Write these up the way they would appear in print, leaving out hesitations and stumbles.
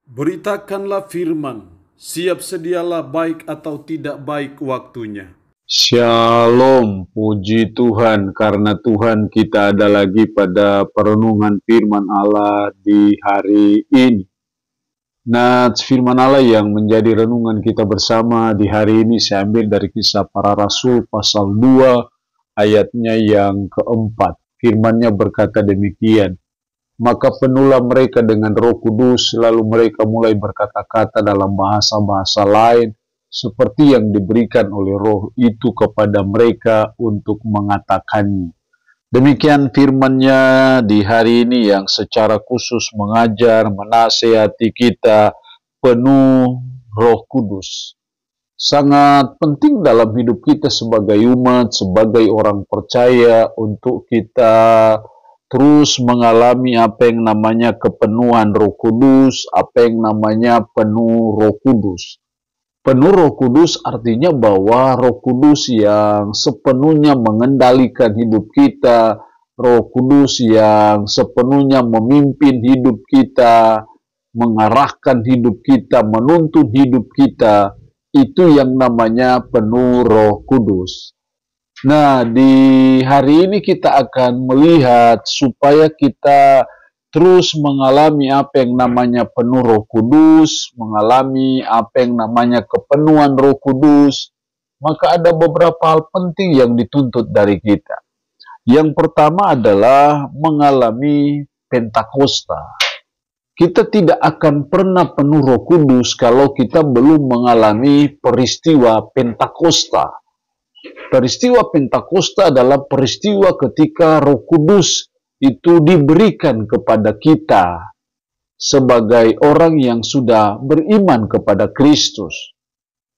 Beritakanlah firman, siap sedialah baik atau tidak baik waktunya. Shalom, puji Tuhan karena Tuhan kita ada lagi pada perenungan firman Allah di hari ini. Nah, firman Allah yang menjadi renungan kita bersama di hari ini saya ambil dari Kisah Para Rasul pasal 2 ayatnya yang keempat. Firman-Nya berkata demikian. Maka penuhlah mereka dengan Roh Kudus, lalu mereka mulai berkata-kata dalam bahasa-bahasa lain, seperti yang diberikan oleh Roh itu kepada mereka untuk mengatakannya. Demikian firman-Nya di hari ini yang secara khusus mengajar, menasihati kita penuh Roh Kudus. Sangat penting dalam hidup kita sebagai umat, sebagai orang percaya untuk kita terus mengalami apa yang namanya kepenuhan Roh Kudus, apa yang namanya penuh Roh Kudus. Penuh Roh Kudus artinya bahwa Roh Kudus yang sepenuhnya mengendalikan hidup kita, Roh Kudus yang sepenuhnya memimpin hidup kita, mengarahkan hidup kita, menuntun hidup kita, itu yang namanya penuh Roh Kudus. Nah, di hari ini kita akan melihat supaya kita terus mengalami apa yang namanya penuh Roh Kudus, mengalami apa yang namanya kepenuhan Roh Kudus, maka ada beberapa hal penting yang dituntut dari kita. Yang pertama adalah mengalami Pentakosta. Kita tidak akan pernah penuh Roh Kudus kalau kita belum mengalami peristiwa Pentakosta. Peristiwa Pentakosta adalah peristiwa ketika Roh Kudus itu diberikan kepada kita sebagai orang yang sudah beriman kepada Kristus.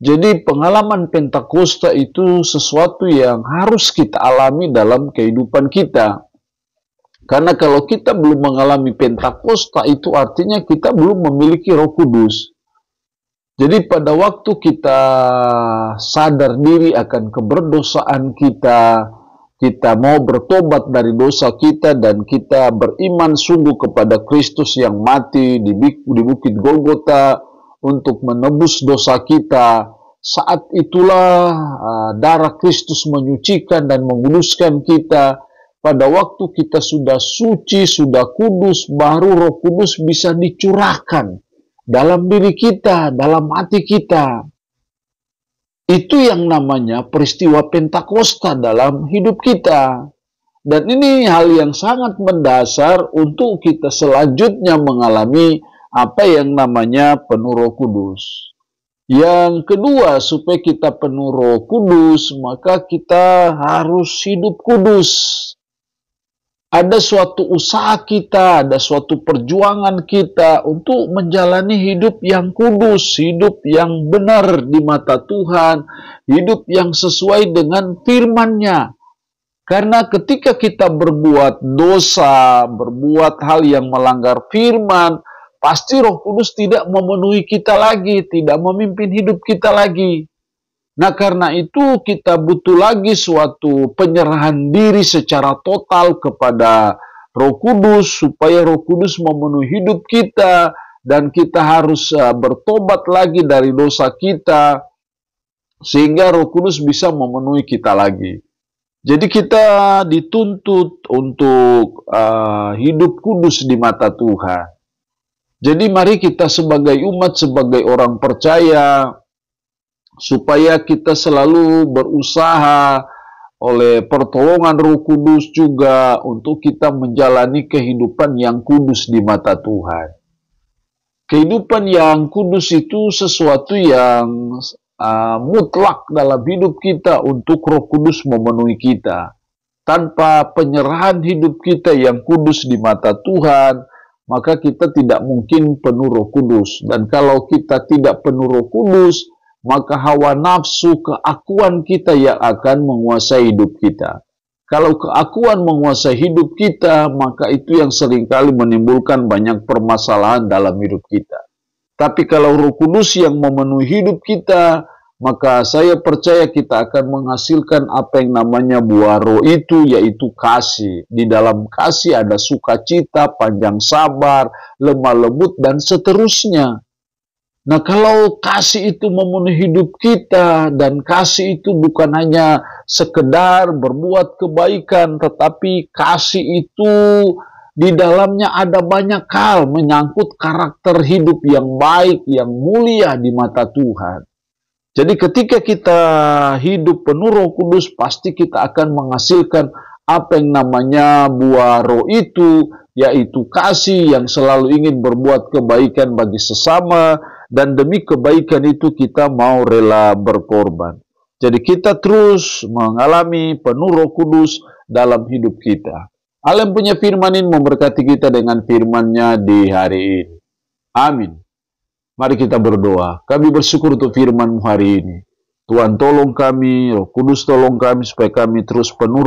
Jadi pengalaman Pentakosta itu sesuatu yang harus kita alami dalam kehidupan kita. Karena kalau kita belum mengalami Pentakosta itu artinya kita belum memiliki Roh Kudus. Jadi pada waktu kita sadar diri akan keberdosaan kita, kita mau bertobat dari dosa kita dan kita beriman sungguh kepada Kristus yang mati di Bukit Golgota untuk menebus dosa kita. Saat itulah darah Kristus menyucikan dan menguduskan kita. Pada waktu kita sudah suci, sudah kudus, baru Roh Kudus bisa dicurahkan dalam diri kita, dalam hati kita. Itu yang namanya peristiwa Pentakosta dalam hidup kita. Dan ini hal yang sangat mendasar untuk kita selanjutnya mengalami apa yang namanya penuh Roh Kudus. Yang kedua, supaya kita penuh Roh Kudus, maka kita harus hidup kudus. Ada suatu usaha kita, ada suatu perjuangan kita untuk menjalani hidup yang kudus, hidup yang benar di mata Tuhan, hidup yang sesuai dengan firman-Nya. Karena ketika kita berbuat dosa, berbuat hal yang melanggar firman, pasti Roh Kudus tidak memenuhi kita lagi, tidak memimpin hidup kita lagi. Nah, karena itu kita butuh lagi suatu penyerahan diri secara total kepada Roh Kudus, supaya Roh Kudus memenuhi hidup kita, dan kita harus bertobat lagi dari dosa kita, sehingga Roh Kudus bisa memenuhi kita lagi. Jadi kita dituntut untuk hidup kudus di mata Tuhan. Jadi mari kita sebagai umat, sebagai orang percaya, supaya kita selalu berusaha oleh pertolongan Roh Kudus juga untuk kita menjalani kehidupan yang kudus di mata Tuhan. Kehidupan yang kudus itu sesuatu yang mutlak dalam hidup kita untuk Roh Kudus memenuhi kita. Tanpa penyerahan hidup kita yang kudus di mata Tuhan, maka kita tidak mungkin penuh Roh Kudus. Dan kalau kita tidak penuh Roh Kudus, maka hawa nafsu, keakuan kita yang akan menguasai hidup kita. Kalau keakuan menguasai hidup kita, maka itu yang seringkali menimbulkan banyak permasalahan dalam hidup kita. Tapi kalau Roh Kudus yang memenuhi hidup kita, maka saya percaya kita akan menghasilkan apa yang namanya buah roh itu, yaitu kasih. Di dalam kasih ada sukacita, panjang sabar, lemah lembut, dan seterusnya. Nah, kalau kasih itu memenuhi hidup kita, dan kasih itu bukan hanya sekedar berbuat kebaikan, tetapi kasih itu di dalamnya ada banyak hal menyangkut karakter hidup yang baik, yang mulia di mata Tuhan. Jadi ketika kita hidup penuh Roh Kudus, pasti kita akan menghasilkan apa yang namanya buah roh itu, yaitu kasih yang selalu ingin berbuat kebaikan bagi sesama, dan demi kebaikan itu kita mau rela berkorban. Jadi kita terus mengalami penuh Roh Kudus dalam hidup kita. Allah yang punya firman ini memberkati kita dengan firman-Nya di hari ini. Amin. Mari kita berdoa. Kami bersyukur untuk firman-Mu hari ini. Tuhan tolong kami, Roh Kudus tolong kami supaya kami terus penuh